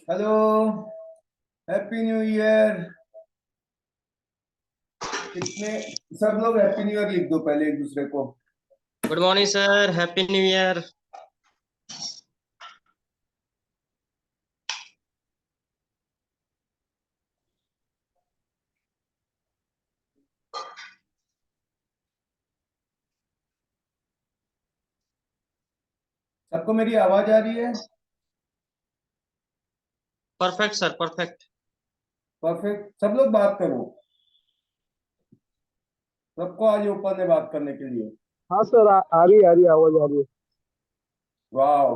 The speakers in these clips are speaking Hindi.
Hello, happy new year. कितने सब लोग हैप्पी न्यू ईयर लिख दो पहले एक दूसरे को। Good morning sir, happy new year. सबको मेरी आवाज आ रही है? Perfect sir, perfect. परफेक्ट। सब लोग बात करो। सबको आज ओपन है बात करने के लिए। हाँ सर, आ रही आवाज आ रही है। वाह।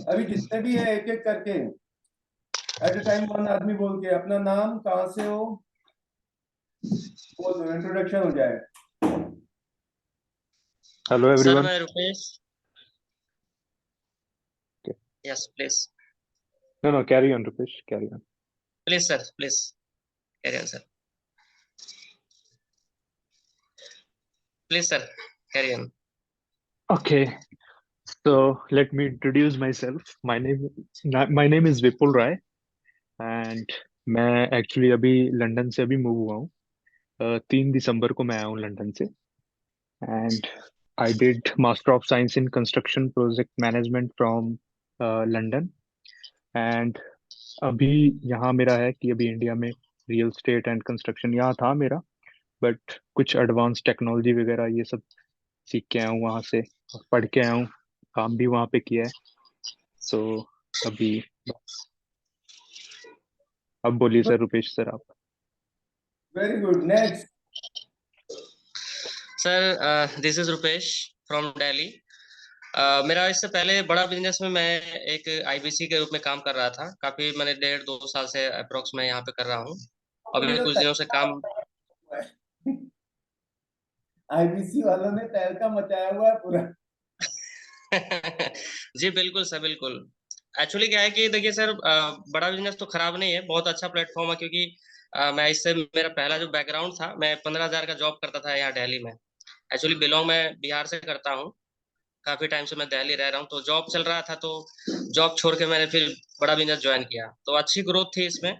अभी जितने भी है एक एक करके एट ए टाइम वन आदमी बोल के अपना नाम, कहाँ से हो, बोल दो, इंट्रोडक्शन हो जाए। Hello sir everyone. मैं Rupesh. Yes please. No no, carry on Rupesh, carry on. Please sir, please carry on sir. Please sir carry on. Okay, so let me introduce myself. My name is Vipul Rai and मैं एक्चुअली अभी लंदन से अभी मूव हुआ हूँ। 3 दिसंबर को मैं आया हूँ लंदन से। And I did master of science in construction project management from London. And अभी यहाँ मेरा है कि अभी इंडिया में रियल स्टेट एंड कंस्ट्रक्शन यहाँ था मेरा, बट कुछ एडवांस टेक्नोलॉजी वगैरह ये सब सीख के आया हूँ वहाँ से, और पढ़ के आया हूँ, काम भी वहाँ पे किया है। सो अभी अब बोलिए सर, रुपेश सर आप। Very good. Next. Sir this is Rupesh from Delhi. मेरा इससे पहले बड़ा बिजनेस में मैं एक आईबीसी के रूप में काम कर रहा था। काफी मैंने 1.5-2 साल से अप्रोक्स मैं यहाँ पे कर रहा हूँ। अभी कुछ दिनों से काम आईबीसी वालों ने तहलका मचाया हुआ है पूरा। जी बिल्कुल सर, बिल्कुल। एक्चुअली क्या है कि देखिए सर, बड़ा बिजनेस तो खराब नहीं है, बहुत अच्छा प्लेटफॉर्म है। क्योंकि मैं इससे मेरा पहला जो बैकग्राउंड था, मैं 15,000 का जॉब करता था यहाँ दिल्ली में। एक्चुअली बिलोंग मैं बिहार से करता हूँ। काफी टाइम से मैं दिल्ली रह रहा हूँ, तो जॉब चल रहा था, तो जॉब छोड़ के मैंने फिर बड़ा बिजनेस ज्वाइन किया। तो अच्छी ग्रोथ थी इसमें।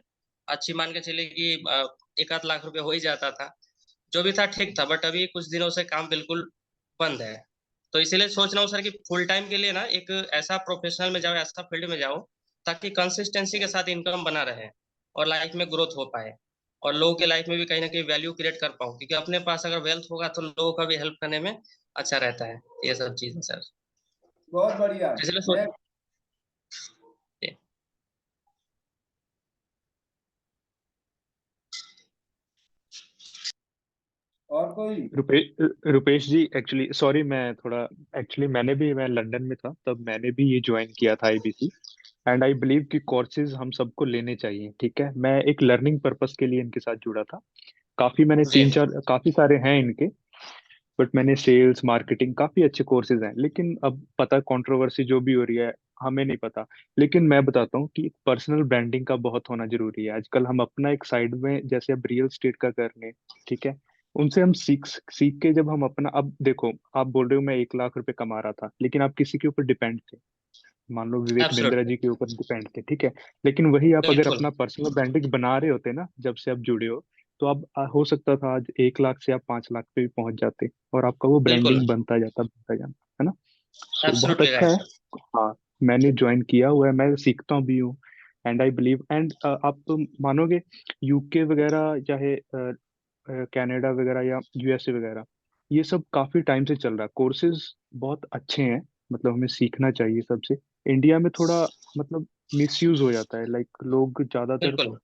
अच्छी मान के चलिए कि 1 आध लाख रुपए हो ही जाता था। जो भी था ठीक था, बट अभी कुछ दिनों से काम बिल्कुल बंद है। तो इसीलिए सोच रहा हूँ सर कि फुल टाइम के लिए ना एक ऐसा प्रोफेशनल में जाओ, ऐसा फील्ड में जाओ, ताकि कंसिस्टेंसी के साथ इनकम बना रहे और लाइफ में ग्रोथ हो पाए, और लोगों के लाइफ में भी कहीं ना कहीं वैल्यू क्रिएट कर पाऊँ। क्योंकि अपने पास अगर वेल्थ होगा तो लोगों का भी हेल्प करने में अच्छा रहता है। ये सब चीजें सर, बहुत बढ़िया। इसलिए सोच। नेक्स्ट। और कोई? रुपेश जी, एक्चुअली सॉरी, मैं लंदन में था तब मैंने भी ये ज्वाइन किया था आईबीसी। एंड आई बिलीव कि कोर्सेज हम सबको लेने चाहिए, ठीक है। मैं एक लर्निंग पर्पस के लिए इनके साथ जुड़ा था। जी काफी सारे हैं इनके, बट मैंने सेल्स मार्केटिंग, काफी अच्छे कोर्सेज हैं। लेकिन अब पता, कंट्रोवर्सी जो भी हो रही है हमें नहीं पता। लेकिन मैं बताता हूँ कि पर्सनल ब्रांडिंग का बहुत होना जरूरी है आजकल। हम अपना एक साइड में, जैसे अब रियल स्टेट का कर लें, ठीक है, उनसे हम सीख सीख के जब हम अपना, अब देखो आप बोल रहे हो मैं 1 लाख रुपए कमा रहा था, लेकिन आप किसी के ऊपर डिपेंड थे। मान लो विवेक बिंद्रा एब्सोल्युटली, जी के ऊपर डिपेंड थे, ठीक है। लेकिन वही आप अगर बिल्कुल अपना पर्सनल ब्रांडिंग बना रहे होते ना, जब से आप जुड़े हो, तो आप हो सकता था आज 1 लाख से आप 5 लाख पे भी पहुंच जाते, और आपका वो बिल्कुल। ब्रांडिंग बनता जाता, है ना। सो बहुत एब्सोल्युटली अच्छा राइट है। सर। हाँ, मैंने ज्वाइन किया हुआ है, मैं सीखता भी हूँ। एंड आई बिलीव, एंड आप तो मानोगे, यूके वगैरह चाहे कनाडा वगैरह या यूएसए वगैरह, ये सब काफी टाइम से चल रहा है, कोर्सेज बहुत अच्छे हैं, मतलब हमें सीखना चाहिए सबसे। इंडिया में थोड़ा मतलब मिसयूज हो जाता है, लाइक लोग ज्यादातर बिल्कुल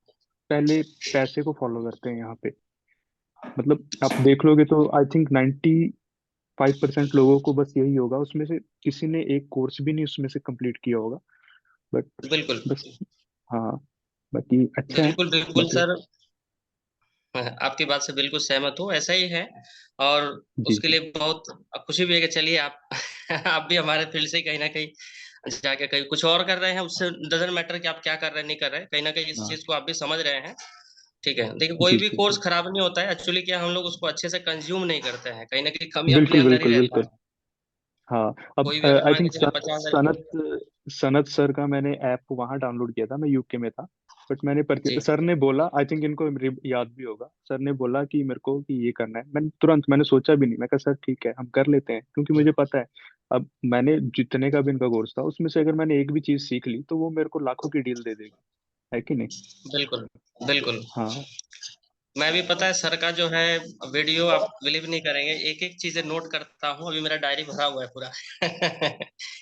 पहले पैसे को फॉलो करते हैं यहाँ पे। मतलब आप देख लोगे तो आई थिंक 95% लोगों को बस यही होगा, उसमें से किसी ने एक कोर्स भी नहीं उसमें से कंप्लीट किया होगा। बट बिल्कुल बस, हाँ, बाकी अच्छा है। बिल्कुल बिल्कुल बाकी सर। आपकी बात से बिल्कुल सहमत हूँ, ऐसा ही है। और जी उसके जी। लिए बहुत खुशी भी है कि चलिए आप आप भी हमारे फील्ड से कहीं ना कहीं जाके कहीं कुछ और कर रहे हैं, उससे डजेंट मैटर कि आप क्या कर रहे हैं नहीं कर रहे हैं, कहीं ना कहीं इस हाँ चीज को आप भी समझ रहे हैं। ठीक है, देखिए कोई जी भी जी कोर्स जी। खराब नहीं होता है, एक्चुअली क्या हम लोग उसको अच्छे से कंज्यूम नहीं करते हैं, कहीं ना कहीं कमी अपने बिल्कुल अंदर ही बिल्कुल रहता बिल्कुल। है। हाँ, अब कोई भी अगर आई मान के थिंक चलिए 50,000 सनत सनत सर का मैंने ऐप वहाँ डाउनलोड किया था, मैं यूके में था। बट मैंने जी सर ने बोला, आई थिंक इनको याद भी होगा, सर ने बोला कि मेरे को कि ये करना है, मैंने तुरंत, मैंने सोचा भी नहीं, मैं कहा सर ठीक है हम कर लेते हैं, क्योंकि मुझे पता है अब मैंने जितने का भी इनका कोर्स था उसमें से अगर मैंने एक भी चीज सीख ली तो वो मेरे को लाखों की डील दे देगी, है कि नहीं? बिल्कुल बिल्कुल। हाँ मैं भी पता है सर का जो है वीडियो, आप बिलीव नहीं करेंगे, एक एक चीजें नोट करता हूँ, अभी मेरा डायरी भरा हुआ है पूरा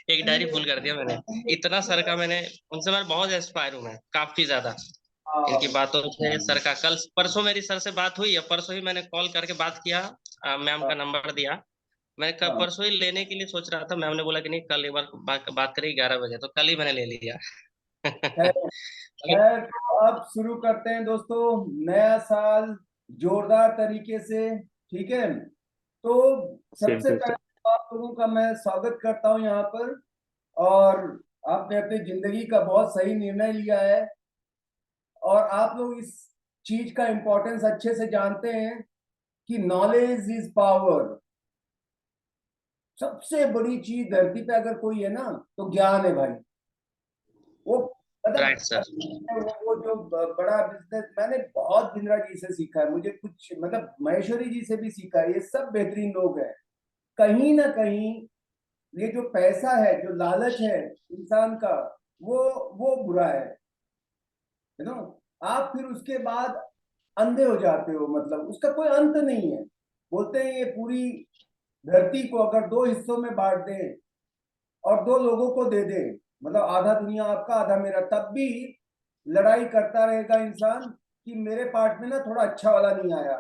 एक डायरी फुल कर दिया मैंने, इतना सर का मैंने, उनसे मैं बहुत इंस्पायर हूँ मैं, काफी ज्यादा इनकी बातों से। सर का कल परसों मेरी सर से बात हुई है, परसों ही मैंने कॉल करके बात किया, मैम का नंबर दिया। मैं कल हाँ। परसों ही लेने के लिए सोच रहा था, मैम ने बोला कि नहीं कल एक बार बात करें 11 बजे, तो कल ही मैंने ले लिया खैर खैर, तो अब शुरू करते हैं दोस्तों, नया साल जोरदार तरीके से। ठीक है, तो सेम सबसे टू पहले सर। तो आप लोगों का मैं स्वागत करता हूं यहाँ पर। और आपने अपनी जिंदगी का बहुत सही निर्णय लिया है, और आप लोग इस चीज का इम्पोर्टेंस अच्छे से जानते हैं कि नॉलेज इज पावर। सबसे बड़ी चीज धरती पे अगर कोई है ना, तो ज्ञान है भाई। वो राइट मतलब सर। वो जो बड़ा बिजनेस मैंने बहुत बिंद्रा जी से सीखा है, मुझे कुछ मतलब महेश्वरी जी से भी सीखा है, ये सब बेहतरीन लोग हैं। कहीं ना कहीं ये जो पैसा है, जो लालच है इंसान का, वो वो बुरा है, यू नो। आप फिर उसके बाद अंधे हो जाते हो, मतलब उसका कोई अंत नहीं है। बोलते हैं ये पूरी धरती को अगर दो हिस्सों में बांट दें और दो लोगों को दे दे, मतलब आधा दुनिया आपका आधा मेरा, तब भी लड़ाई करता रहेगा इंसान कि मेरे पार्ट में ना थोड़ा अच्छा वाला नहीं आया।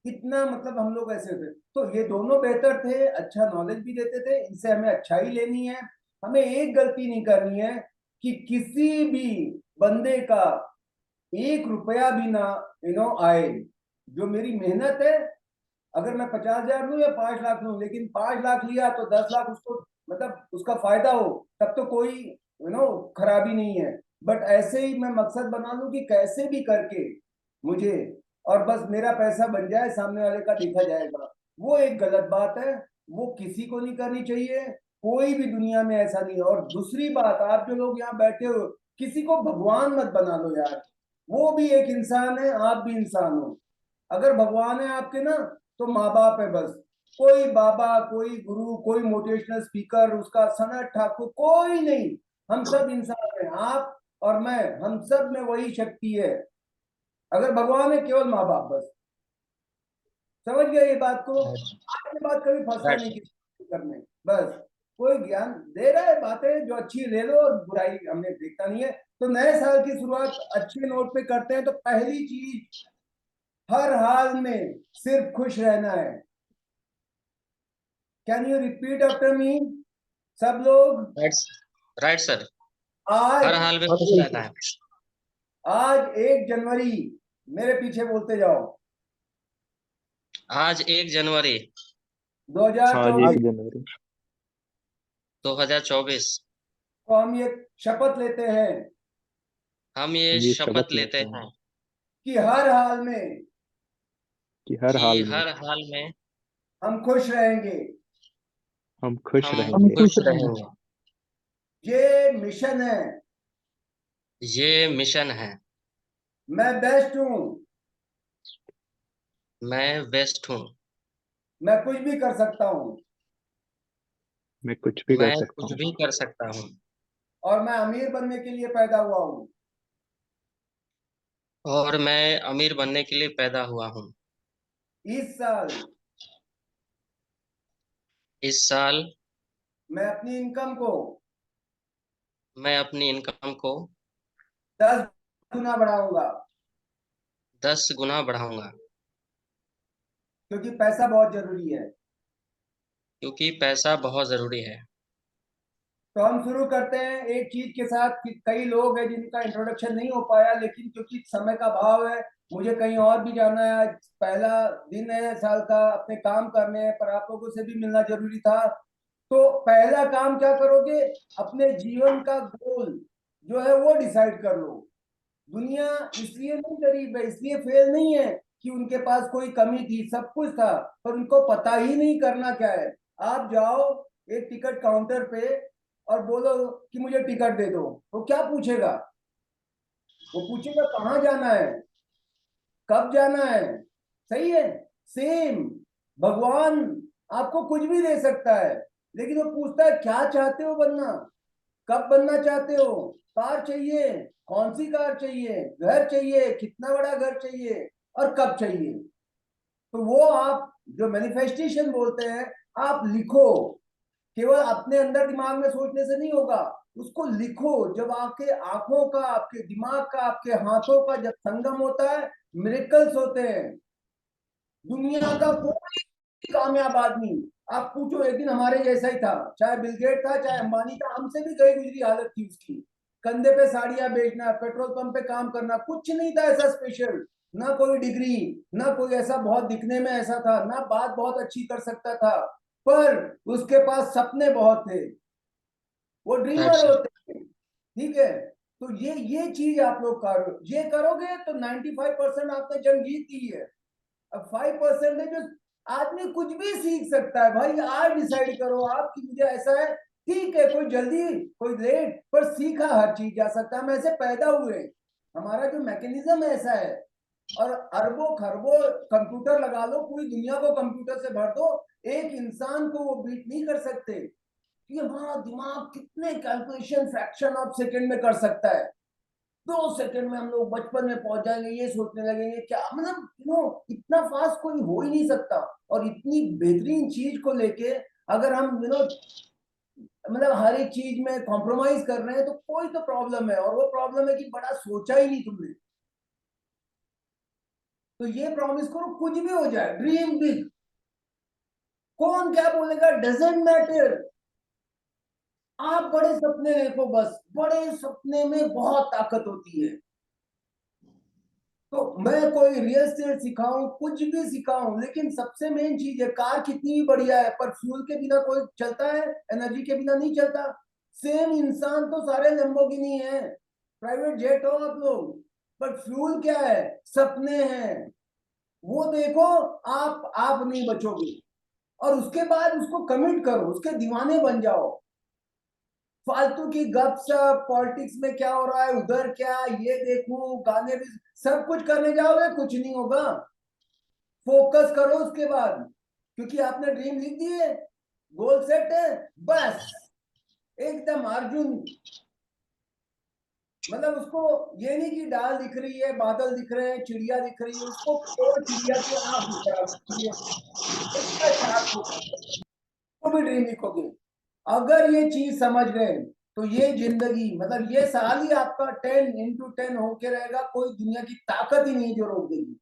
कितना मतलब हम लोग ऐसे थे, तो ये दोनों बेहतर थे, अच्छा नॉलेज भी देते थे, इनसे हमें अच्छाई लेनी है। हमें एक गलती नहीं करनी है कि किसी भी बंदे का 1 रुपया भी ना आए। जो मेरी मेहनत है, अगर मैं 50,000 लूं या 5 लाख लूं, लेकिन 5 लाख लिया तो 10 लाख उसको, मतलब उसका फायदा हो, तब तो कोई खराबी नहीं है। बट ऐसे ही मैं मकसद बना लूं कि कैसे भी करके मुझे, और बस मेरा पैसा बन जाए, सामने वाले का देखा जाएगा, वो एक गलत बात है। वो किसी को नहीं करनी चाहिए, कोई भी दुनिया में ऐसा नहीं है। और दूसरी बात, आप जो लोग यहाँ बैठे हो, किसी को भगवान मत बना लो यार। वो भी एक इंसान है, आप भी इंसान हो। अगर भगवान है आपके ना, तो माँ बाप है बस। कोई बाबा, कोई गुरु, कोई मोटिवेशनल स्पीकर, उसका सनत ठाकुर, कोई नहीं। हम सब इंसान हैं, आप और मैं, हम सब में वही शक्ति है। अगर भगवान है, केवल माँ बाप बस। समझ गए ये बात को? आज ये बात कभी फंसना राइट नहीं सर। किसी करने, बस। कोई ज्ञान दे रहा है, बातें जो अच्छी ले लो, और बुराई हमने देखता नहीं है। तो नए साल की शुरुआत अच्छे नोट पे करते हैं, तो पहली चीज, हर हाल में सिर्फ खुश रहना है। Can you repeat after me, सब लोग? Right, right sir. हर आज हाल में खुश रहना है। आज 1 जनवरी, मेरे पीछे बोलते जाओ, आज 1 जनवरी आज 2024 1 जनवरी 2024, को हम ये शपथ लेते हैं हम ये हम ये शपथ शपथ लेते लेते हैं हैं कि हर हाल में कि हर कि हाल में हर हाल में हम खुश रहेंगे। हम खुश हम रहेंगे। खुश रहेंगे। ये मिशन है। ये मिशन है। मैं बेस्ट हूं। मैं बेस्ट हूँ। मैं कुछ भी कर सकता हूं। मैं कुछ भी कर मैं सकता कुछ हूँ। भी कर सकता हूँ। और मैं अमीर बनने के लिए पैदा हुआ हूं। और मैं अमीर बनने के लिए पैदा हुआ हूँ। इस साल इस साल मैं अपनी इनकम को मैं अपनी इनकम को 10 गुना बढ़ाऊंगा, 10 गुना बढ़ाऊंगा, क्योंकि पैसा बहुत जरूरी है। क्योंकि पैसा बहुत जरूरी है। तो हम शुरू करते हैं एक चीज के साथ कि कई लोग हैं जिनका इंट्रोडक्शन नहीं हो पाया, लेकिन क्योंकि समय का भाव है, मुझे कहीं और भी जाना है, आज पहला दिन है साल का, अपने काम करने हैं, पर आप लोगों से भी मिलना जरूरी था। तो पहला काम क्या करोगे? अपने जीवन का गोल जो है वो डिसाइड कर लो। दुनिया इसलिए नहीं गरीब है, इसलिए फेल नहीं है कि उनके पास कोई कमी थी, सब कुछ था, पर उनको पता ही नहीं करना क्या है। आप जाओ एक टिकट काउंटर पे और बोलो कि मुझे टिकट दे दो, तो क्या पूछेगा? वो पूछेगा कहाँ जाना है, कब जाना है। सही है। सेम भगवान आपको कुछ भी दे सकता है, लेकिन वो पूछता है क्या चाहते हो बनना, कब बनना चाहते हो, कार चाहिए, कौन सी कार चाहिए, घर चाहिए, कितना बड़ा घर चाहिए, और कब चाहिए। तो वो आप जो मैनिफेस्टेशन बोलते हैं, आप लिखो। केवल अपने अंदर दिमाग में सोचने से नहीं होगा, उसको लिखो। जब आपके आंखों का, आपके दिमाग का, आपके हाथों का जब संगम होता है, मिरेकल्स होते हैं। दुनिया का कोई कामयाब आदमी आप पूछो, एक दिन हमारे जैसा ही था, चाहे बिल गेट था, चाहे अंबानी था, हमसे भी गई गुजरी हालत थी उसकी। कंधे पे साड़ियां बेचना, पेट्रोल पंप पे काम करना, कुछ नहीं था ऐसा स्पेशल। ना कोई डिग्री, ना कोई ऐसा बहुत दिखने में ऐसा था, ना बात बहुत अच्छी कर सकता था, पर उसके पास सपने बहुत थे। वो ड्रीमर अच्छा। होते हैं। ठीक है। तो ये चीज आप लोग करो, ये करोगे तो 95% आपने जंग जीत ली है। अब 5% है जो आदमी कुछ भी सीख सकता है। भाई आज डिसाइड करो आप कि मुझे ऐसा है। ठीक है, कोई जल्दी कोई लेट, पर सीखा हर चीज जा सकता है। हम ऐसे पैदा हुए, हमारा जो मैकेनिज्म ऐसा है। और अरबों खरबों कंप्यूटर लगा लो, पूरी दुनिया को कंप्यूटर से भर दो, एक इंसान को वो बीट नहीं कर सकते कि हमारा दिमाग कितने कैलकुलेशन फ्रैक्शन ऑफ सेकंड में कर सकता है। 2 सेकंड में हम लोग बचपन में पहुंच जाएंगे, ये सोचने लगेंगे क्या, मतलब इतना फास्ट कोई हो ही नहीं सकता। और इतनी बेहतरीन चीज को लेके अगर हम मतलब हर एक चीज में कॉम्प्रोमाइज कर रहे हैं, तो कोई तो प्रॉब्लम है, और वो प्रॉब्लम है कि बड़ा सोचा ही नहीं तुमने। तो ये प्रॉमिस करो, कुछ भी हो जाए, ड्रीम बिग। कौन क्या बोलेगा डजेंट मैटर। आप बड़े सपने देखो, बस बड़े सपने में बहुत ताकत होती है। तो मैं कोई रियल एस्टेट सिखाऊं, कुछ भी सिखाऊं, लेकिन सबसे मेन चीज है, कार कितनी भी बढ़िया है, पर फ्यूल के बिना कोई चलता है? एनर्जी के बिना नहीं चलता। सेम इंसान तो सारे लैम्बोर्गिनी है, प्राइवेट जेट हो आप लोग, पर फ्यूल क्या है? सपने हैं। वो देखो, आप नहीं बचोगे। और उसके बाद उसको कमिट करो, उसके दीवाने बन जाओ। फालतू की गपशप, पॉलिटिक्स में क्या हो रहा है, उधर क्या, ये देखूं, गाने भी, सब कुछ करने जाओगे कुछ नहीं होगा। फोकस करो उसके बाद, क्योंकि आपने ड्रीम लिख दिए, गोल सेट है, बस एकदम अर्जुन। मतलब उसको ये नहीं कि डाल दिख रही है, बादल दिख रहे हैं, चिड़िया दिख रही है, उसको केवल चिड़िया की आंख दिख रही है। इसका शार्प को भी ड्रीम लिखोगे। अगर ये चीज समझ गए, तो ये जिंदगी, मतलब ये साल ही आपका 10 into 10 होके रहेगा। कोई दुनिया की ताकत ही नहीं जो रोक देगी।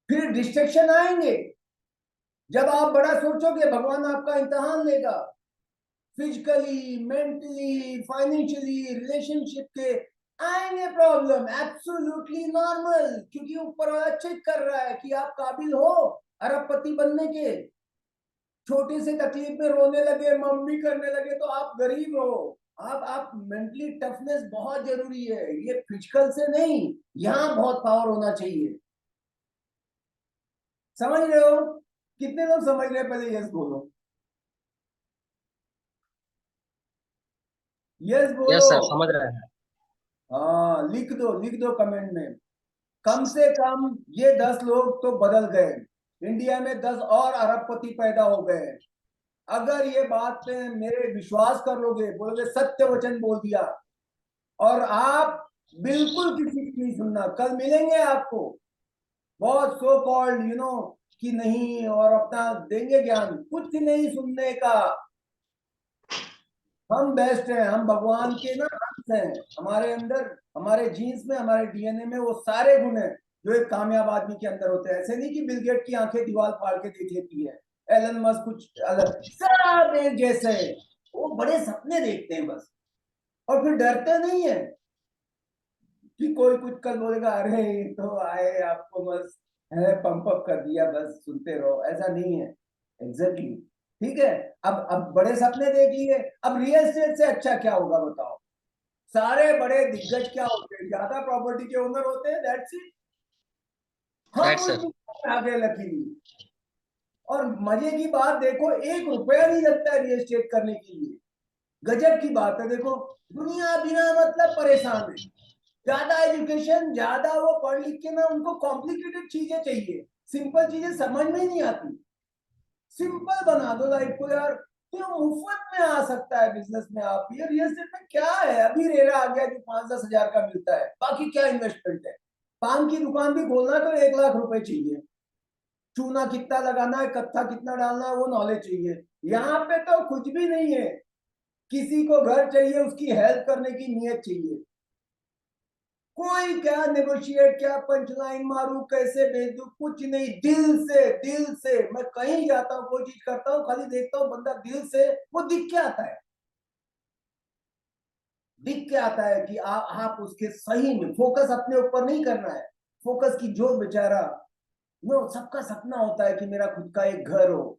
फिर डिस्ट्रक्शन आएंगे, जब आप बड़ा सोचोगे भगवान आपका इम्तिहान लेगा, फिजिकली, मेंटली, फाइनेंशियली, रिलेशनशिप के आएंगे प्रॉब्लम, एब्सोल्युटली नॉर्मल, क्योंकि ऊपर वाला चेक कर रहा है कि आप काबिल हो अरबपति बनने के। छोटी सी तकलीफ में रोने लगे, मम्मी करने लगे, तो आप गरीब हो। आप मेंटली टफनेस बहुत जरूरी है, ये फिजिकल से नहीं, यहाँ बहुत पावर होना चाहिए। समझ रहे हो? कितने लोग समझ रहे हैं? पहले यस बोलो, यस यस बोलो। सर, समझ रहे हैं। हाँ, लिख दो कमेंट में। कम से कम ये 10 लोग तो बदल गए, इंडिया में 10 और अरबपति पैदा हो गए। अगर ये बात पे मेरे विश्वास कर लोगे, बोलोगे सत्य वचन बोल दिया, और आप बिल्कुल किसी की नहीं सुनना, कल मिलेंगे आपको। बहुत सो कॉल्ड कि नहीं, और अपना देंगे ज्ञान, कुछ नहीं सुनने का। हम बेस्ट हैं, हम भगवान के ना अंश हैं। हमारे अंदर, हमारे जीन्स में, हमारे डीएनए में वो सारे गुण हैं जो एक कामयाब आदमी के अंदर होते हैं। ऐसे नहीं कि बिल गेट की आंखें दीवार फाड़ के देख लेती है, एलन मस्क कुछ अलग, सब एक जैसे हैं। वो बड़े सपने देखते हैं बस, और फिर डरते नहीं है कि कोई कुछ कल बोलेगा अरे ये तो आए आपको बस है पंप अप कर दिया, बस सुनते रहो। ऐसा नहीं है। एग्जैक्टली। ठीक है। अब बड़े सपने देख लिए। अब रियल एस्टेट से अच्छा क्या होगा बताओ? सारे बड़े दिग्गज क्या होते हैं? ज्यादा प्रॉपर्टी के ओनर होते हैं, दैट्स इट। हम राइट सर। उनमें आगे लकीली। और मजे की बात देखो, 1 रुपया नहीं लगता है रियल एस्टेट करने के लिए। गजब की बात है। देखो, दुनिया बिना मतलब परेशान है। ज्यादा एजुकेशन, ज्यादा वो पढ़ लिख के ना उनको कॉम्प्लिकेटेड चीजें चाहिए, सिंपल चीजें समझ में ही नहीं आती। सिंपल बना दो लाइफ को यार, तो मुफ्त में आ सकता है बिजनेस में। आप ये रियल एस्टेट में क्या है, अभी रेरा आ गया जो 5-10 हजार का मिलता है, बाकी क्या इन्वेस्टमेंट है? पान की दुकान भी खोलना तो 1 लाख रुपए चाहिए। चूना कितना लगाना है, कत्था कितना डालना है, वो नॉलेज चाहिए। यहाँ पे तो कुछ भी नहीं है। किसी को घर चाहिए, उसकी हेल्प करने की नीयत चाहिए। कोई क्या नेगोशिएट, क्या पंचलाइन मारू, कैसे भेज दू, कुछ नहीं। दिल से, दिल से मैं कहीं जाता हूँ, कोई चीज करता हूँ, खाली देखता हूँ बंदा दिल से, वो दिख के आता है। दिख के आता है कि आप उसके सही में फोकस अपने ऊपर नहीं करना है। फोकस की जो बेचारा, सबका सपना होता है कि मेरा खुद का एक घर हो,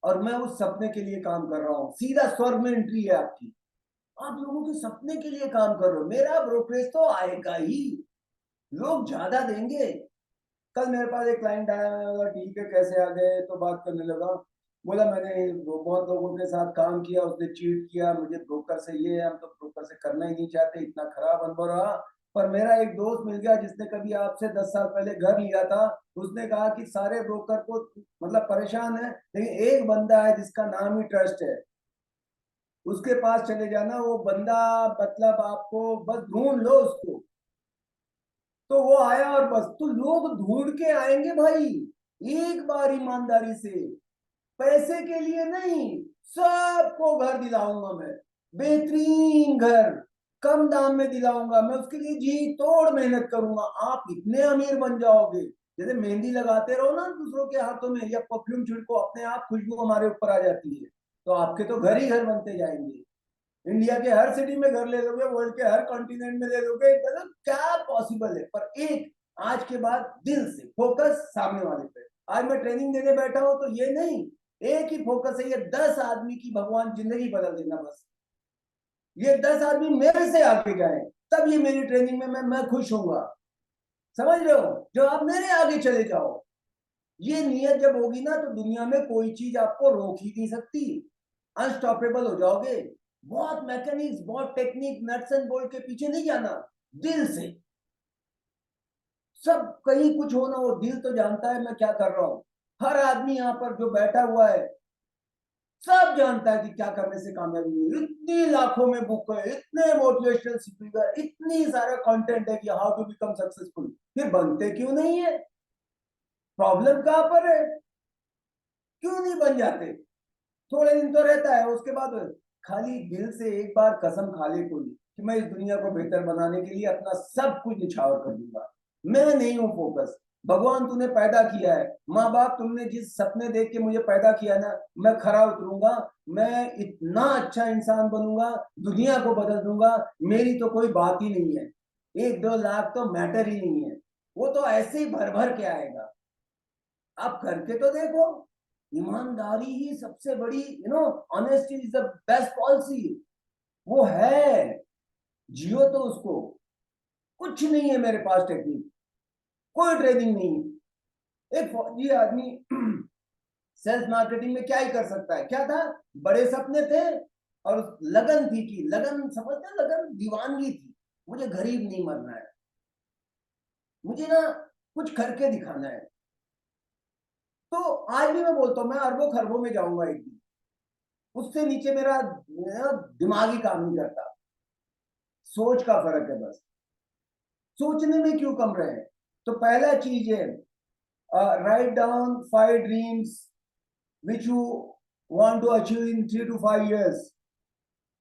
और मैं उस सपने के लिए काम कर रहा हूँ। सीधा स्वर्ग में एंट्री है आपकी। आप लोगों के सपने के लिए काम कर रहे हो। मेरा ब्रोकरेज तो आएगा ही, लोग ज्यादा देंगे। कल मेरे पास एक क्लाइंट आया, मैं बोला ठीक है कैसे आ गए, तो बात करने लगा। बोला मैंने बहुत लोगों के साथ काम किया, उसने चीट किया मुझे, ब्रोकर से ये, हम तो ब्रोकर से करना ही नहीं चाहते, इतना खराब अनुभव रहा। पर मेरा एक दोस्त मिल गया जिसने कभी आपसे 10 साल पहले घर लिया था। उसने कहा कि सारे ब्रोकर को मतलब परेशान है, लेकिन एक बंदा है जिसका नाम ही ट्रस्ट है, उसके पास चले जाना। वो बंदा मतलब आपको बस ढूंढ लो उसको, तो वो आया। और बस तो लोग ढूंढ के आएंगे भाई, एक बार ईमानदारी से। पैसे के लिए नहीं, सबको घर दिलाऊंगा मैं, बेहतरीन घर, कम दाम में दिलाऊंगा मैं। उसके लिए जी तोड़ मेहनत करूंगा। आप इतने अमीर बन जाओगे, जैसे मेहंदी लगाते रहो ना दूसरों के हाथों में, या परफ्यूम छिड़को, अपने आप खुशबू हमारे ऊपर आ जाती है। तो आपके तो घर ही घर बनते जाएंगे। इंडिया के हर सिटी में घर ले लोगे, वर्ल्ड के हर कॉन्टिनेंट में ले लोगे, मतलब क्या पॉसिबल है। पर एक, आज के बाद दिल से फोकस सामने वाले पे। आज मैं ट्रेनिंग देने बैठा हूं तो ये नहीं, एक ही फोकस है, ये 10 आदमी की भगवान जिंदगी बदल देना बस। ये 10 आदमी मेरे से आगे जाए, तब ये मेरी ट्रेनिंग में मैं खुश होऊंगा। समझ रहे हो? जो आप मेरे आगे चले जाओ, ये नियत जब होगी ना, तो दुनिया में कोई चीज आपको रोक ही नहीं सकती। अनस्टॉपेबल हो जाओगे। बहुत मैकेनिक्स, बहुत टेक्निक, नट्स एंड बोल्ट के पीछे नहीं जाना, दिल से। सब कहीं कुछ होना, वो दिल तो जानता है मैं क्या कर रहा हूं। हर आदमी यहाँ पर जो बैठा हुआ है, सब जानता है कि क्या करने से कामयाबी मिलेगी। इतनी लाखों में बुक है, इतने मोटिवेशनल स्पीकर, इतनी सारा कंटेंट है कि हाउ टू बिकम सक्सेसफुल, फिर बनते क्यों नहीं है? प्रॉब्लम कहां पर है? क्यों नहीं बन जाते? थोड़े दिन तो रहता है, उसके बाद खाली दिल से एक बार कसम खा ले कोई कि मैं इस दुनिया को बेहतर बनाने के लिए अपना सब कुछ निछावर कर दूंगा। मैं नहीं हूं फोकस, भगवान तूने पैदा किया है, माँ बाप तुमने जिस सपने देख के मुझे पैदा किया ना, मैं खरा उतरूंगा। मैं इतना अच्छा इंसान बनूंगा, दुनिया को बदल दूंगा। मेरी तो कोई बात ही नहीं है, 1-2 लाख तो मैटर ही नहीं है, वो तो ऐसे ही भर भर के आएगा। आप करके तो देखो। ईमानदारी ही सबसे बड़ी, honesty is the best policy. वो है, जियो तो उसको। कुछ नहीं है मेरे पास टेक्निक, कोई ट्रेनिंग नहीं। एक फौजी आदमी सेल्स मार्केटिंग में क्या ही कर सकता है? क्या था, बड़े सपने थे, और लगन थी, कि लगन समझते हैं, लगन दीवानगी थी। मुझे गरीब नहीं मरना है, मुझे ना कुछ करके दिखाना है। तो आज भी मैं बोलता हूँ मैं अरबों खरबों में जाऊंगा एक दिन। उससे नीचे मेरा दिमाग ही काम नहीं करता। सोच का फर्क है बस। सोचने में क्यों कम रहे? तो पहला चीज है, write down 5 dreams which you want to achieve in 3 to 5 years।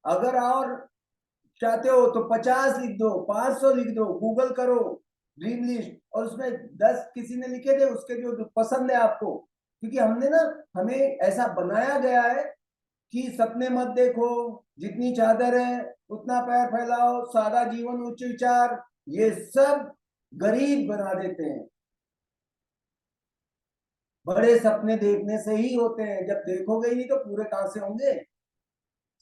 अगर और चाहते हो तो 50 लिख दो, 500 लिख दो, गूगल करो ड्रीम लिस्ट, और उसमें 10 किसी ने लिखे थे उसके जो पसंद है आपको। क्योंकि हमने ना, हमें ऐसा बनाया गया है कि सपने मत देखो, जितनी चादर है उतना पैर फैलाओ, सादा जीवन उच्च विचार, ये सब गरीब बना देते हैं। बड़े सपने देखने से ही होते हैं, जब देखोगे ही नहीं तो पूरे कहां से होंगे,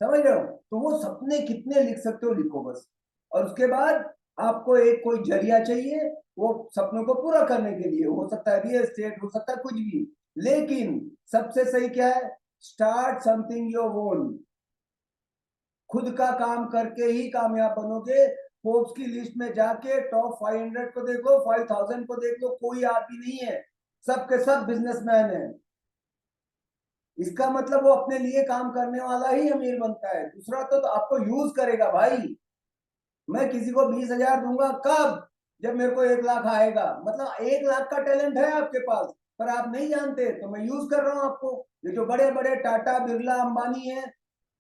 समझ रहे हो? तो वो सपने कितने लिख सकते हो लिखो बस, और उसके बाद आपको एक कोई जरिया चाहिए वो सपनों को पूरा करने के लिए। हो सकता है रियल एस्टेट, हो सकता है कुछ भी, लेकिन सबसे सही क्या है? Start something your own. खुद का काम करके ही कामयाब बनोगे। फोर्ब्स की लिस्ट में जाके टॉप 500 को देखो, 5000 को देख लो, कोई आदमी नहीं है, सबके सब बिजनेसमैन है। इसका मतलब वो अपने लिए काम करने वाला ही अमीर बनता है, दूसरा तो आपको यूज करेगा भाई। मैं किसी को 20,000 दूंगा कब? जब मेरे को 1 लाख आएगा। मतलब 1 लाख का टैलेंट है आपके पास, पर आप नहीं जानते, तो मैं यूज कर रहा हूं आपको। ये जो बड़े बड़े टाटा, बिरला, अंबानी है,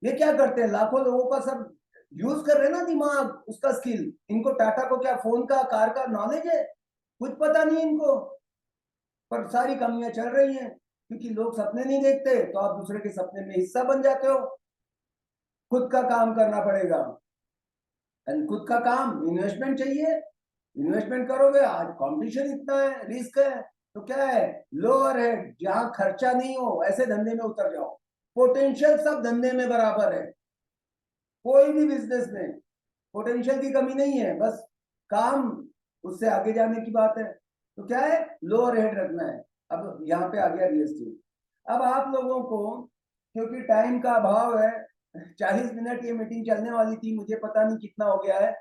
ये क्या करते हैं? लाखों लोगों का सब यूज कर रहे हैं ना दिमाग, उसका स्किल। इनको टाटा को क्या फोन का, कार का नॉलेज है? कुछ पता नहीं इनको, पर सारी कंपनियां चल रही हैं। क्योंकि लोग सपने नहीं देखते, तो आप दूसरे के सपने में हिस्सा बन जाते हो। खुद का काम करना पड़ेगा, खुद का काम, इन्वेस्टमेंट चाहिए। इन्वेस्टमेंट करोगे, आज कंपटीशन इतना है, रिस्क है, तो क्या है, लोअर है, जहां खर्चा नहीं हो ऐसे धंधे में उतर जाओ। पोटेंशियल सब धंधे में बराबर है, कोई भी बिजनेस में पोटेंशियल की कमी नहीं है, बस काम उससे आगे जाने की बात है। तो क्या है, लोअर हेड रखना है। अब यहाँ पे आ गया रियल एस्टेट। अब आप लोगों को, क्योंकि टाइम का अभाव है, 40 मिनट ये मीटिंग चलने वाली थी, मुझे पता नहीं कितना हो गया है,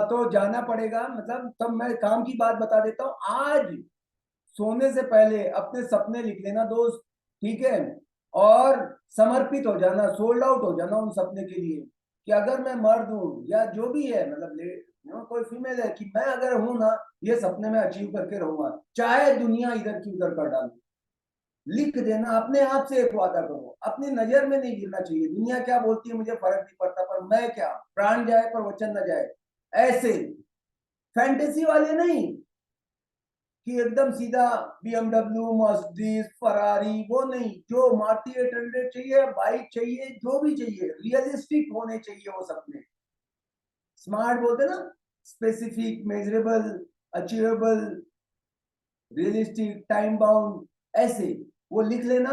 तो जाना पड़ेगा। मतलब तब मैं काम की बात बता देता हूँ। आज सोने से पहले अपने सपने लिख लेना दोस्त, ठीक है? और समर्पित हो जाना, सोल्ड आउट हो जाना उन सपने के लिए, कि अगर मैं मर्द हूं या जो भी है, मतलब कोई फीमेल है, कि मैं अगर हूं ना, ये सपने में अचीव करके रहूंगा, चाहे दुनिया इधर की उधर कर डालू। लिख देना, अपने आप से एक वादा करो, अपनी नजर में नहीं गिरना चाहिए। दुनिया क्या बोलती है मुझे फर्क नहीं पड़ता, पर मैं क्या, प्राण जाए पर वचन न जाए। ऐसे फैंटेसी वाले नहीं कि एकदम सीधा BMW, मर्सिडीज, फरारी, वो नहीं। जो मारुति 800 चाहिए, बाइक चाहिए, जो भी चाहिए, रियलिस्टिक होने चाहिए वो सपने। स्मार्ट बोलते ना, specific, measurable, achievable, realistic, time bound, ऐसे वो लिख लेना।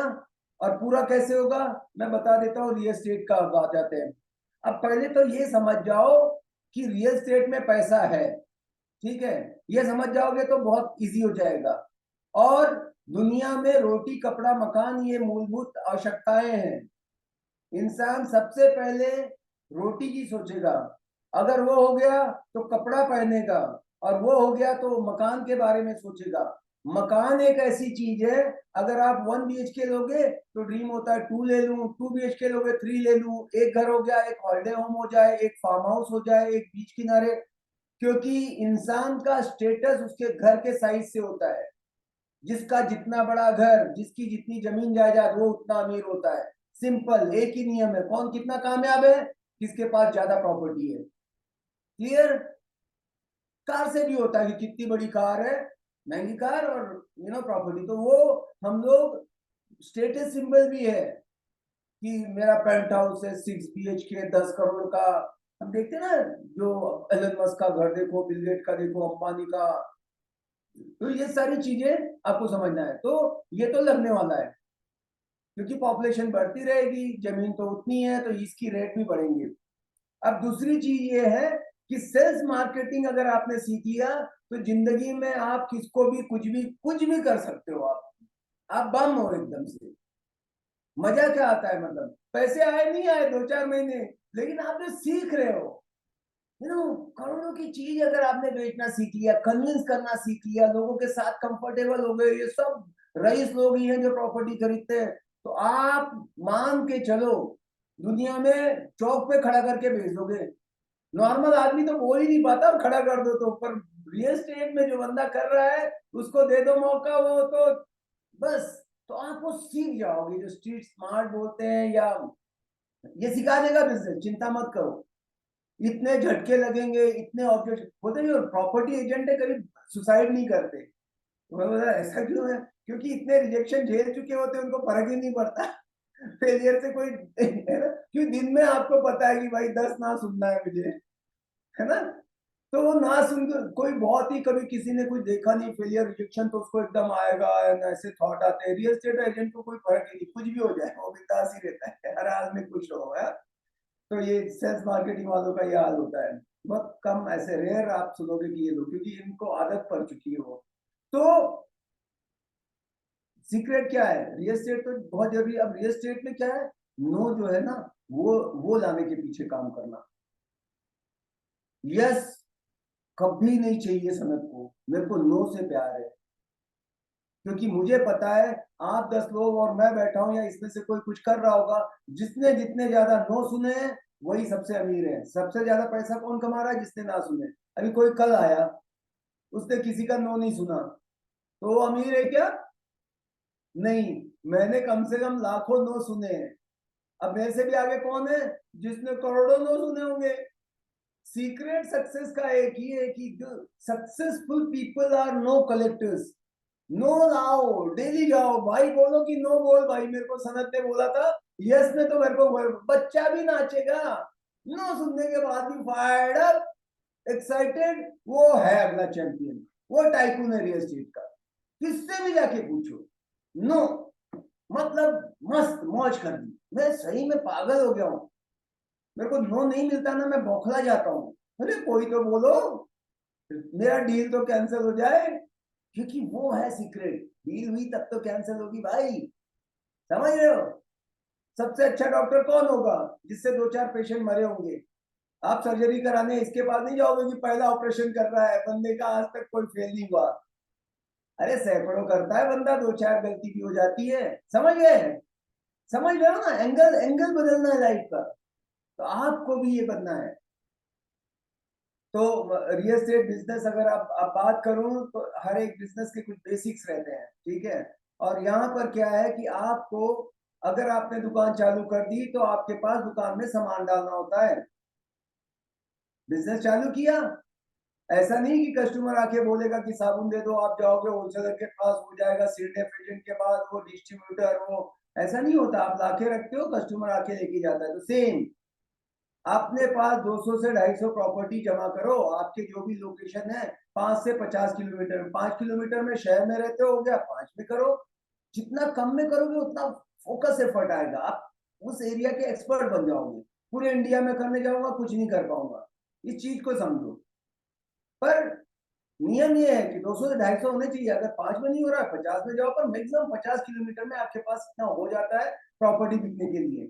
और पूरा कैसे होगा मैं बता देता हूँ। रियल एस्टेट का आ जाते हैं। अब पहले तो ये समझ जाओ कि रियल एस्टेट में पैसा है, ठीक है? ये समझ जाओगे तो बहुत इजी हो जाएगा। और दुनिया में रोटी, कपड़ा, मकान, ये मूलभूत आवश्यकताएं हैं। इंसान सबसे पहले रोटी की सोचेगा, अगर वो हो गया तो कपड़ा पहनेगा, और वो हो गया तो मकान के बारे में सोचेगा। मकान एक ऐसी चीज है, अगर आप 1 BHK लोगे तो ड्रीम होता है 2 ले लूं, 2 BHK लोगे 3 ले लूं, एक घर हो गया, एक हॉलिडे होम हो जाए, एक फार्म हाउस हो जाए, एक बीच किनारे। क्योंकि इंसान का स्टेटस उसके घर के साइज से होता है। जिसका जितना बड़ा घर, जिसकी जितनी जमीन जायदाद, वो उतना अमीर होता है। सिंपल एक ही नियम है, कौन कितना कामयाब है, किसके पास ज्यादा प्रॉपर्टी है। क्लियर? कार से भी होता है कि कितनी बड़ी कार है, महंगी कार, और प्रॉपर्टी, तो वो हम लोग स्टेटस सिंबल भी है कि मेरा पेंट हाउस है 6 BHK 10 करोड़ का। हम देखते हैं ना, जो एलन मस्क का घर देखो, बिल गेट का देखो, अंबानी का। तो ये सारी चीजें आपको समझना है। तो ये तो लगने वाला है, क्योंकि पॉपुलेशन बढ़ती रहेगी, जमीन तो उतनी है, तो इसकी रेट भी बढ़ेंगे। अब दूसरी चीज ये है कि सेल्स मार्केटिंग अगर आपने सीख लिया, तो जिंदगी में आप किसको भी कुछ भी कर सकते हो। आप बम हो एकदम से। मजा क्या आता है, मतलब पैसे आए नहीं आए 2-4 महीने, लेकिन आप जो सीख रहे हो, करोड़ों की चीज अगर आपने बेचना सीख लिया, कन्विंस करना सीख लिया, लोगों के साथ कंफर्टेबल हो गए। ये सब रईस लोग ही हैं जो प्रॉपर्टी खरीदते हैं। तो आप मान के चलो, दुनिया में चौक पे खड़ा करके बेच दोगे। नॉर्मल आदमी तो बोल ही नहीं पाता, और खड़ा कर दो तो, पर रियल एस्टेट में जो बंदा कर रहा है उसको दे दो मौका, वो तो बस, तो आप वो सीख जाओगे। जो स्ट्रीट स्मार्ट बोलते हैं, या ये सिखा देगा बिजनेस, चिंता मत करो। इतने झटके लगेंगे, इतने ऑब्जेक्ट बोलते हैं, जो प्रॉपर्टी एजेंट है कभी सुसाइड नहीं करते। तो मैं बोला ऐसा क्यों है? क्योंकि इतने रिजेक्शन झेल चुके होते हैं, उनको फर्क ही नहीं पड़ता फेलियर से कोई है ना, क्योंकि दिन में आपको पता है कि भाई 10 ना सुनना है मुझे, है ना। तो वो ना सुन के कोई बहुत ही, कभी किसी ने कुछ देखा नहीं फेलियर रिजेक्शन, तो उसको एकदम आएगा, ऐसे थॉट आते हैं। रियल एस्टेट एजेंट को कोई फर्क ही नहीं, कुछ भी हो जाए वो बिंदास ही रहता है, हर हाल में खुश हो है। तो ये सेल्स मार्केटिंग वालों का ये हाल होता है। बहुत कम, ऐसे रेयर आप सुनोगे कि ये लोग, क्योंकि इनको आदत पड़ चुकी है वो। तो सीक्रेट क्या है? रियल एस्टेट तो बहुत जरूरी। अब रियल एस्टेट में क्या है, नो जो है ना, वो लाने के पीछे काम करना। यस कभी नहीं चाहिए सनत को, मेरे को नो से प्यार है। क्योंकि मुझे पता है आप 10 लोग और मैं बैठा हूं, या इसमें से कोई कुछ कर रहा होगा, जिसने जितने ज्यादा नो सुने हैं वही सबसे अमीर है। सबसे ज्यादा पैसा कौन कमा रहा है? जिसने ना सुने। अभी कोई कल आया, उसने किसी का नो नहीं सुना, तो वो अमीर है क्या? नहीं, मैंने कम से कम लाखों नो सुने हैं। अब मेरे से भी आगे कौन है जिसने करोड़ों नो सुने होंगे। सीक्रेट सक्सेस का एक ही है कि successful people are no collectors. नो लाओ, डेली जाओ भाई, बोलो कि नो बोल भाई, मेरे को सनत ने बोला था, यस ने तो मेरे को बच्चा भी नाचेगा। नो सुनने के बाद भी फायर्ड अप, एक्साइटेड, वो है अगला चैंपियन, वो टाइकून है रियल एस्टेट का। किससे भी जाके पूछो, नो मतलब मस्त मौज कर दी। मैं सही में पागल हो गया हूं, मेरे को नो नहीं मिलता ना, मैं बौखला जाता हूँ। अरे कोई तो बोलो, मेरा डील तो कैंसिल हो जाए। क्योंकि वो है सीक्रेट, डील हुई तब तो कैंसिल होगी भाई, समझ रहे हो। सबसे अच्छा डॉक्टर कौन होगा? जिससे 2-4 पेशेंट मरे होंगे। आप सर्जरी कराने इसके पास नहीं जाओगे कि पहला ऑपरेशन कर रहा है, बंदे का आज तक कोई फेल नहीं हुआ। अरे सैकड़ों करता है बंदा, 2-4 गलती भी हो जाती है। समझ गए? समझ रहे हो ना, एंगल एंगल बदलना है लाइफ का। तो आपको भी ये बनना है। तो रियल एस्टेट बिजनेस अगर आप बात करूं, तो हर एक बिजनेस के कुछ बेसिक्स रहते हैं, ठीक है। और यहाँ पर क्या है कि आपको, अगर आपने दुकान चालू कर दी तो आपके पास दुकान में सामान डालना होता है। बिजनेस चालू किया, ऐसा नहीं कि कस्टमर आके बोलेगा कि साबुन दे दो, आप जाओगे होलसेलर के पास, हो जाएगा सीडेफ एजेंट के बाद, वो डिस्ट्रीब्यूटर, वो ऐसा नहीं होता। आप लाके रखते हो, कस्टमर आके लेके जाता है। तो सेम, अपने पास 200 से 250 प्रॉपर्टी जमा करो, आपके जो भी लोकेशन है 5 से 50 किलोमीटर में। 5 किलोमीटर में शहर में रहते हो गया, 5 में करो। जितना कम में करोगे उतना फोकस एफर्ट आएगा, आप उस एरिया के एक्सपर्ट बन जाओगे। पूरे इंडिया में करने जाऊंगा कुछ नहीं कर पाऊंगा, इस चीज को समझो। पर नियम ये है कि 200 से 250 होने चाहिए। अगर 5 में नहीं हो रहा है 50 में जाओ, पर मैक्सिमम 50 किलोमीटर में आपके पास इतना हो जाता है प्रॉपर्टी बिकने के लिए।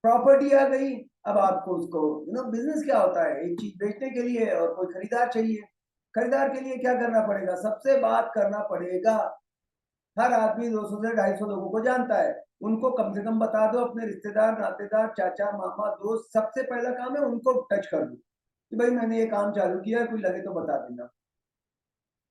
प्रॉपर्टी आ गई, अब आपको उसको, बिजनेस क्या होता है, एक चीज बेचने के लिए और कोई खरीदार चाहिए। खरीदार के लिए क्या करना पड़ेगा? सबसे बात करना पड़ेगा। हर आदमी 200 से 250 लोगों को जानता है, उनको कम से कम बता दो, अपने रिश्तेदार, नातेदार, चाचा, मामा, दोस्त, सबसे पहला काम है उनको टच कर दो कि भाई मैंने ये काम चालू किया है, कोई लगे तो बता देना।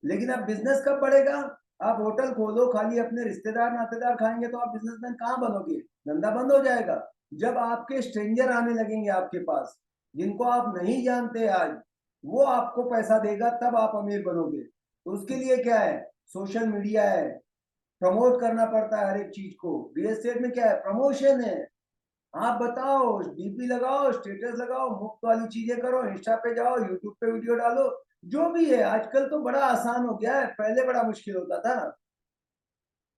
लेकिन अब बिजनेस कब बढ़ेगा? आप होटल खोलो, खाली अपने रिश्तेदार नातेदार खाएंगे तो आप बिजनेसमैन कहाँ बनोगे? धंधा बंद हो जाएगा। जब आपके स्ट्रेंजर आने लगेंगे आपके पास, जिनको आप नहीं जानते आज, वो आपको पैसा देगा, तब आप अमीर बनोगे। तो उसके लिए क्या है? सोशल मीडिया है, प्रमोट करना पड़ता है हर एक चीज को। रियल एस्टेट में क्या है? प्रमोशन है। आप बताओ, डीपी लगाओ, स्टेटस लगाओ, मुफ्त वाली चीजें करो, इंस्टा पे जाओ, यूट्यूब पे वीडियो डालो, जो भी है। आजकल तो बड़ा आसान हो गया है, पहले बड़ा मुश्किल होता था।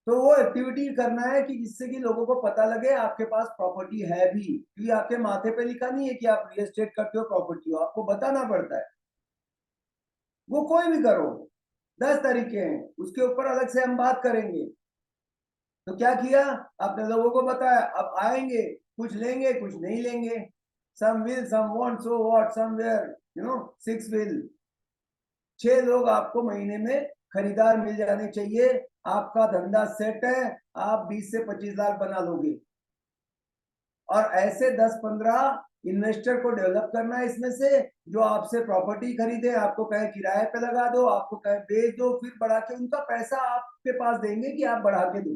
तो वो एक्टिविटी करना है कि जिससे कि लोगों को पता लगे आपके पास प्रॉपर्टी है भी, क्योंकि आपके माथे पे लिखा नहीं है कि आप रियल एस्टेट करते हो, प्रॉपर्टी हो, आपको बताना पड़ता है। वो कोई भी करो, 10 तरीके हैं, उसके ऊपर अलग से हम बात करेंगे। तो क्या किया आपने? लोगों को बताया, अब आएंगे, कुछ लेंगे कुछ नहीं लेंगे। Some will, some want, so what, somewhere, 6 will. 6 लोग आपको महीने में खरीदार मिल जाने चाहिए, आपका धंधा सेट है, आप 20 से 25 लाख बना लोगे। और ऐसे 10-15 इन्वेस्टर को डेवलप करना है इसमें से, जो आपसे प्रॉपर्टी खरीदे, आपको कहे किराए पे लगा दो, आपको कहे बेच दो, फिर बढ़ा के उनका पैसा आपके पास देंगे कि आप बढ़ा के दो,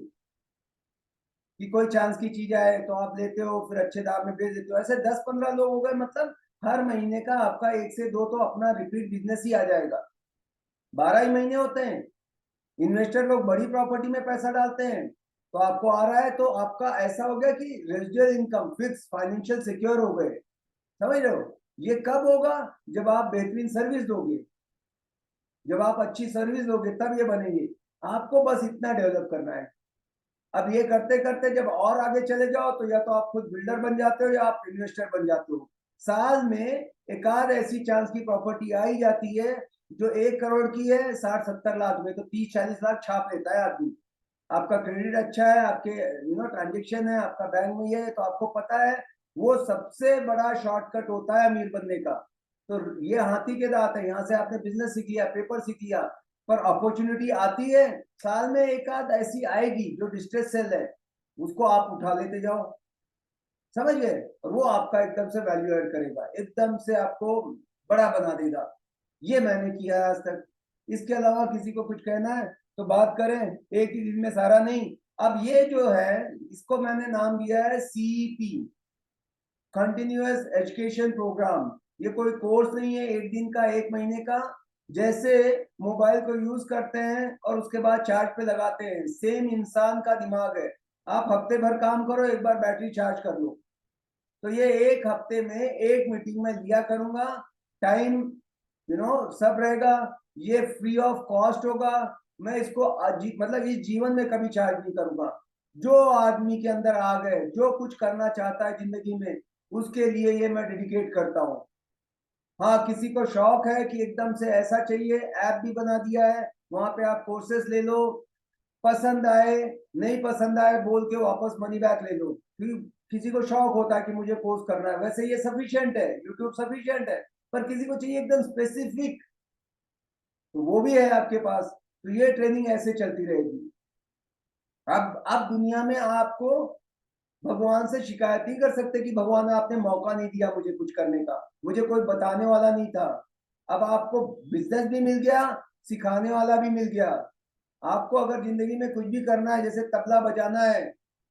कि कोई चांस की चीज आए तो आप लेते हो, फिर अच्छे दाम में बेच देते हो। ऐसे 10-15 लोग हो गए, मतलब हर महीने का आपका 1 से 2 तो अपना रिपीट बिजनेस ही आ जाएगा। 12 ही महीने होते हैं। इन्वेस्टर लोग बड़ी प्रॉपर्टी में पैसा डालते हैं, तो आपको आ रहा है, तो आपका ऐसा हो गया कि residual income fix, financial secure हो गए। समझ रहे हो? ये कब होगा? जब आप बेहतरीन सर्विस दोगे, जब आप अच्छी सर्विस दोगे तब ये बनेंगे। आपको बस इतना डेवलप करना है। अब ये करते करते जब और आगे चले जाओ, तो या तो आप खुद बिल्डर बन जाते हो या आप इन्वेस्टर बन जाते हो। साल में एक आध ऐसी चांस की प्रॉपर्टी आई जाती है जो 1 करोड़ की है, 60-70 लाख में, तो 30-40 लाख छाप लेता है आदमी। आपका क्रेडिट अच्छा है, आपके ट्रांजेक्शन है, आपका बैंक में ये है, तो आपको पता है वो सबसे बड़ा शॉर्टकट होता है अमीर बनने का। तो ये हाथी के दांत है। यहाँ से आपने बिजनेस सीख लिया, पेपर सीख लिया, पर अपॉर्चुनिटी आती है, साल में एक आध ऐसी आएगी जो डिस्ट्रेस सेल है, उसको आप उठा लेते जाओ। समझ गए? और वो आपका एकदम से वैल्यू ऐड करेगा, एकदम से आपको बड़ा बना देगा। ये मैंने किया है आज तक। इसके अलावा किसी को कुछ कहना है तो बात करें, एक ही दिन में सारा नहीं। अब ये जो है, इसको मैंने नाम दिया है CEP, कंटिन्यूअस एजुकेशन प्रोग्राम। ये कोई कोर्स नहीं है 1 दिन का, 1 महीने का। जैसे मोबाइल को यूज करते हैं और उसके बाद चार्ज पे लगाते हैं, सेम इंसान का दिमाग है। आप हफ्ते भर काम करो, एक बार बैटरी चार्ज कर लो। तो ये 1 हफ्ते में 1 मीटिंग में लिया करूंगा, टाइम सब रहेगा, ये फ्री ऑफ कॉस्ट होगा। मैं इसको मतलब इस जीवन में कभी चार्ज नहीं करूंगा। जो आदमी के अंदर आ गए, जो कुछ करना चाहता है जिंदगी में, उसके लिए ये मैं डेडिकेट करता हूँ। हाँ, किसी को शौक है कि एकदम से ऐसा चाहिए, ऐप भी बना दिया है, वहां पे आप कोर्सेस ले लो, पसंद आए नहीं पसंद आए बोल के वापस मनी बैक ले लो। किसी को शौक होता है कि मुझे कोर्स करना है, वैसे ये सफिशिएंट है, यूट्यूब सफिशिएंट है, पर किसी को चाहिए एकदम स्पेसिफिक, तो वो भी है आपके पास। तो ये ट्रेनिंग ऐसे चलती रहेगी। अब दुनिया में आपको भगवान से शिकायत नहीं कर सकते कि भगवान आपने मौका नहीं दिया मुझे कुछ करने का, मुझे कोई बताने वाला नहीं था। अब आपको बिजनेस भी मिल गया, सिखाने वाला भी मिल गया। आपको अगर जिंदगी में कुछ भी करना है, जैसे तबला बजाना है,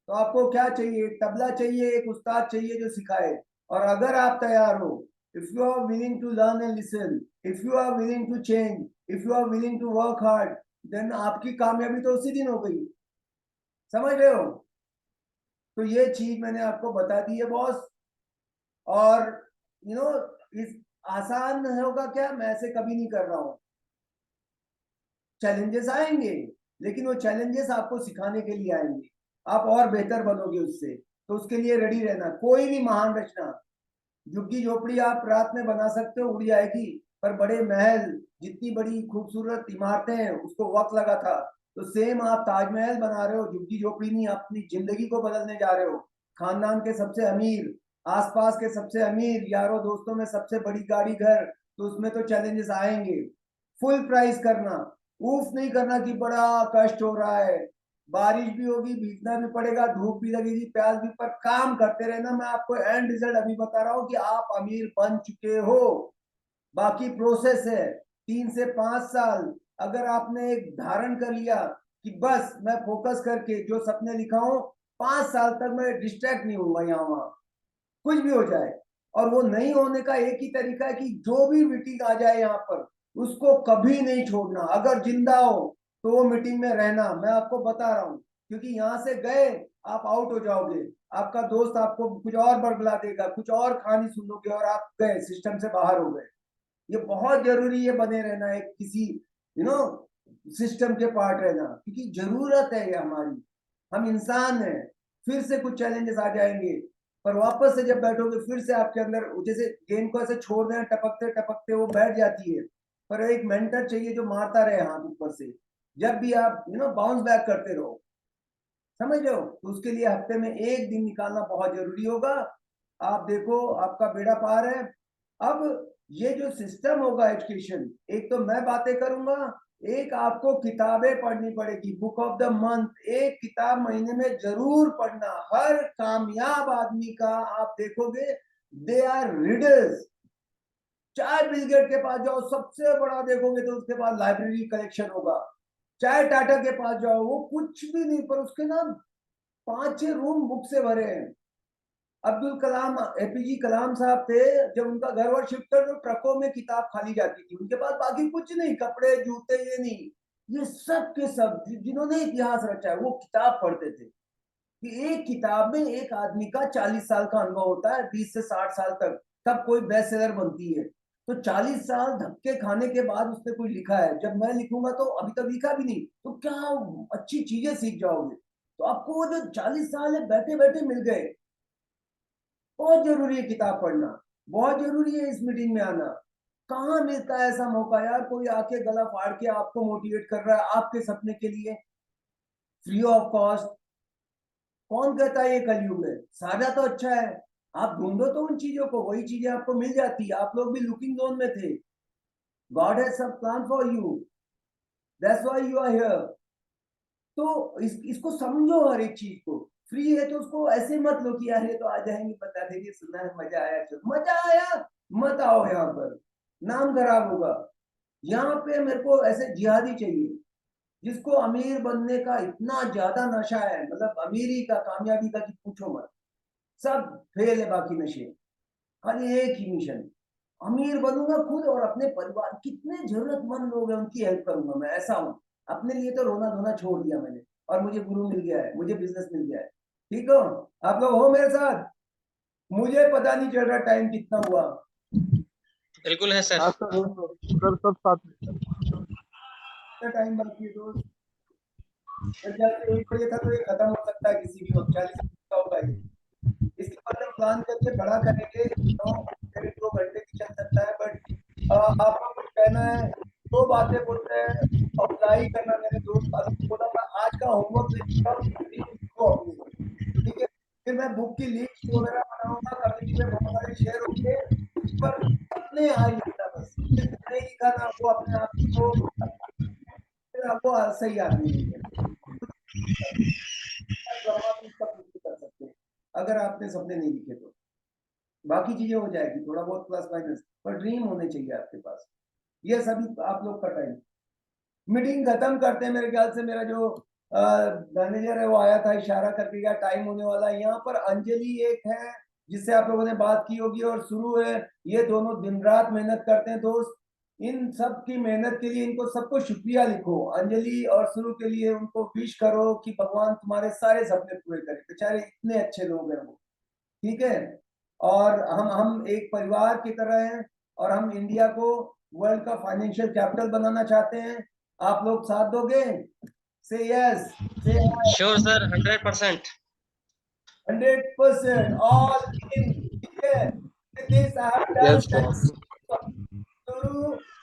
तो आपको क्या चाहिए? एक तबला चाहिए, एक उस्ताद चाहिए जो सिखाए। और अगर आप तैयार हो, if you are willing to learn and listen, if you are willing to change, if you are willing to work hard, then आपकी कामयाबी तो उसी दिन हो गई। समझ रहे हो? तो ये चीज मैंने आपको बता दी है बॉस। और इस आसान होगा क्या? मैं ऐसे कभी नहीं कर रहा हूं। चैलेंजेस आएंगे, लेकिन वो चैलेंजेस आपको सिखाने के लिए आएंगे, आप और बेहतर बनोगे उससे। तो उसके लिए रेडी रहना। कोई भी महान रचना, झुग्गी झोपड़ी आप रात में बना सकते हो, उड़ जाएगी, पर बड़े महल, जितनी बड़ी खूबसूरत इमारतें हैं, उसको वक्त लगा था। तो सेम आप ताजमहल बना रहे हो, झुग्गी झोपड़ी नहीं, अपनी जिंदगी को बदलने जा रहे हो। खानदान के सबसे अमीर, आसपास के सबसे अमीर, यारों दोस्तों में सबसे बड़ी गाड़ी, घर, तो उसमें तो चैलेंजेस आएंगे। फुल प्राइस करना, ऊफ नहीं करना कि बड़ा कष्ट हो रहा है, बारिश भी होगी, भीगना भी पड़ेगा, धूप भी लगेगी, प्यास भी, पर काम करते रहना। मैं आपको एंड रिजल्ट अभी बता रहा हूं कि आप अमीर बन चुके हो। बाकी प्रोसेस है, 3 से 5 साल। अगर आपने एक धारण कर लिया कि बस मैं फोकस करके जो सपने लिखा हूं, 5 साल तक मैं डिस्ट्रैक्ट नहीं होऊंगा, यहाँ वहां कुछ भी हो जाए। और वो नहीं होने का एक ही तरीका है कि जो भी मीटिंग आ जाए यहाँ पर, उसको कभी नहीं छोड़ना। अगर जिंदा हो तो वो मीटिंग में रहना, मैं आपको बता रहा हूँ। क्योंकि यहाँ से गए, आप आउट हो जाओगे, आपका दोस्त आपको कुछ और बरगला देगा, कुछ और कहानी सुन लोगे, और आप गए, सिस्टम से बाहर हो गए। ये बहुत जरूरी है बने रहना, एक किसी सिस्टम के पार्ट रहना, क्योंकि जरूरत है ये हमारी। हम इंसान हैं, फिर से कुछ चैलेंजेस आ जाएंगे, पर वापस से जब बैठोगे, फिर से आपके अंदर, जैसे गेंद को ऐसे छोड़ दें टपकते टपकते वो बैठ जाती है, पर एक मेंटर चाहिए जो मारता रहे हाथ ऊपर से, जब भी आप बाउंस बैक करते रहो। समझ रहे हो? तो उसके लिए हफ्ते में 1 दिन निकालना बहुत जरूरी होगा। आप देखो, आपका बेड़ा पार है। अब ये जो सिस्टम होगा एजुकेशन, एक तो मैं बातें करूंगा, एक आपको किताबें पढ़नी पड़ेगी, बुक ऑफ द मंथ, एक किताब महीने में जरूर पढ़ना। हर कामयाब आदमी का आप देखोगे दे आर रीडर्स। चाहे बिल गेट के पास जाओ, सबसे बड़ा देखोगे तो उसके पास लाइब्रेरी कलेक्शन होगा। चाहे टाटा के पास जाओ, वो कुछ भी नहीं, पर उसके ना 5-6 रूम बुक से भरे हैं। अब्दुल कलाम, एपीजे कलाम साहब थे, जब उनका घर वर शिफ्ट कर, तो ट्रकों में किताब खाली जाती थी उनके पास, बाकी कुछ नहीं, कपड़े जूते ये नहीं। ये सब के सब जिन्होंने इतिहास रचा है वो किताब पढ़ते थे। कि एक किताब में एक आदमी का 40 साल का अनुभव होता है, 20 से 60 साल तक, तब कोई बेस्ट सेलर बनती है। तो 40 साल धक्के खाने के बाद उसने कुछ लिखा है। जब मैं लिखूंगा, तो अभी तक लिखा भी नहीं, तो क्या अच्छी चीजें सीख जाओगे। तो आपको वो जो 40 साल है बैठे बैठे मिल गए। बहुत जरूरी है किताब पढ़ना, बहुत जरूरी है इस मीटिंग में आना। कहाँ मिलता है ऐसा मौका यार, कोई आके गला फाड़ के आपको मोटिवेट कर रहा है आपके सपने के लिए, फ्री ऑफ कॉस्ट। कौन कहता है ये कलयुग है? सादा तो अच्छा है। आप ढूंढो तो उन चीजों को, वही चीजें आपको मिल जाती है। आप लोग भी लुकिंग जोन में थे। God has some plan for you, that's why you are here. तो इसको समझो, हर एक चीज को। फ्री है तो उसको ऐसे मत लो कि यार ये तो आ जाएंगे, बता देंगे, सुना है, मजा आया, चलो मजा आया, मत आओ यहाँ पर, नाम खराब होगा। यहाँ पे मेरे को ऐसे जिहादी चाहिए जिसको अमीर बनने का इतना ज्यादा नशा है, मतलब अमीरी का, कामयाबी का, कि पूछो मत। सब फेल है बाकी नशे, खाली एक ही मिशन, अमीर बनूंगा खुद और अपने परिवार। कितने जरूरतमंद लोग हैं उनकी हेल्प करूंगा मैं, ऐसा हूं। अपने लिए तो रोना धोना छोड़ दिया मैंने, और मुझे गुरु मिल गया है, मुझे बिजनेस मिल गया है। ठीक हो? आप लोग हो मेरे साथ? मुझे पता नहीं चल रहा टाइम कितना हुआ। बिल्कुल है सर। हाँ सर सब साथ में। टाइम बाकी है दोस्त। मेरे ख्याल से 1 बजे था, तो ये खत्म हो सकता है किसी भी वक्त, 40 मिनट का होगा ये। इसके बाद हम प्लान करके बड़ा करेंगे, 9 2 घंटे भी चल सकता है। बट आपको कुछ कहना है? 2 बातें बोलते हैं, अप्लाई करना। मेरे दोस्त अभी बोला था आज का होमवर्क लिखो अपनी, ठीक है? फिर मैं बुक की लिस्ट वगैरह बनाऊंगा, कम्युनिटी में बहुत सारे शेयर होंगे, उस पर अपने यहाँ ही लिखना, बस जिस नहीं लिखा ना वो अपने आप को, फिर आपको सही आदमी नहीं है। कर सकते हैं अगर आपने सपने नहीं लिखे तो। बाकी चीजें हो जाएगी, थोड़ा बहुत प्लस माइनस, पर ड्रीम होने चाहिए आपके पास। ये सभी आप लोग का टाइम। मीटिंग खत्म करते हैं। मेरे ख्याल से मेरा जो मैनेजर है वो आया था, इशारा करके गया टाइम होने वाला है। यहाँ पर अंजलि एक है जिससे आप लोगों ने बात की होगी, और शुरू है। ये दोनों दिन रात मेहनत करते हैं दोस्त। इन सब की मेहनत के लिए इनको सबको शुक्रिया लिखो, अंजलि और शुरू के लिए उनको विश करो कि भगवान तुम्हारे सारे सपने पूरे करे। बेचारे इतने अच्छे लोग हैं वो, ठीक है? और हम एक परिवार की तरह हैं, और हम इंडिया को वर्ल्ड का फाइनेंशियल कैपिटल बनाना चाहते हैं। आप लोग साथ दोगे? से यस, से श्योर सर, 100%। 100% ऑल इन, ठीक है? With this I have yes done. Boss.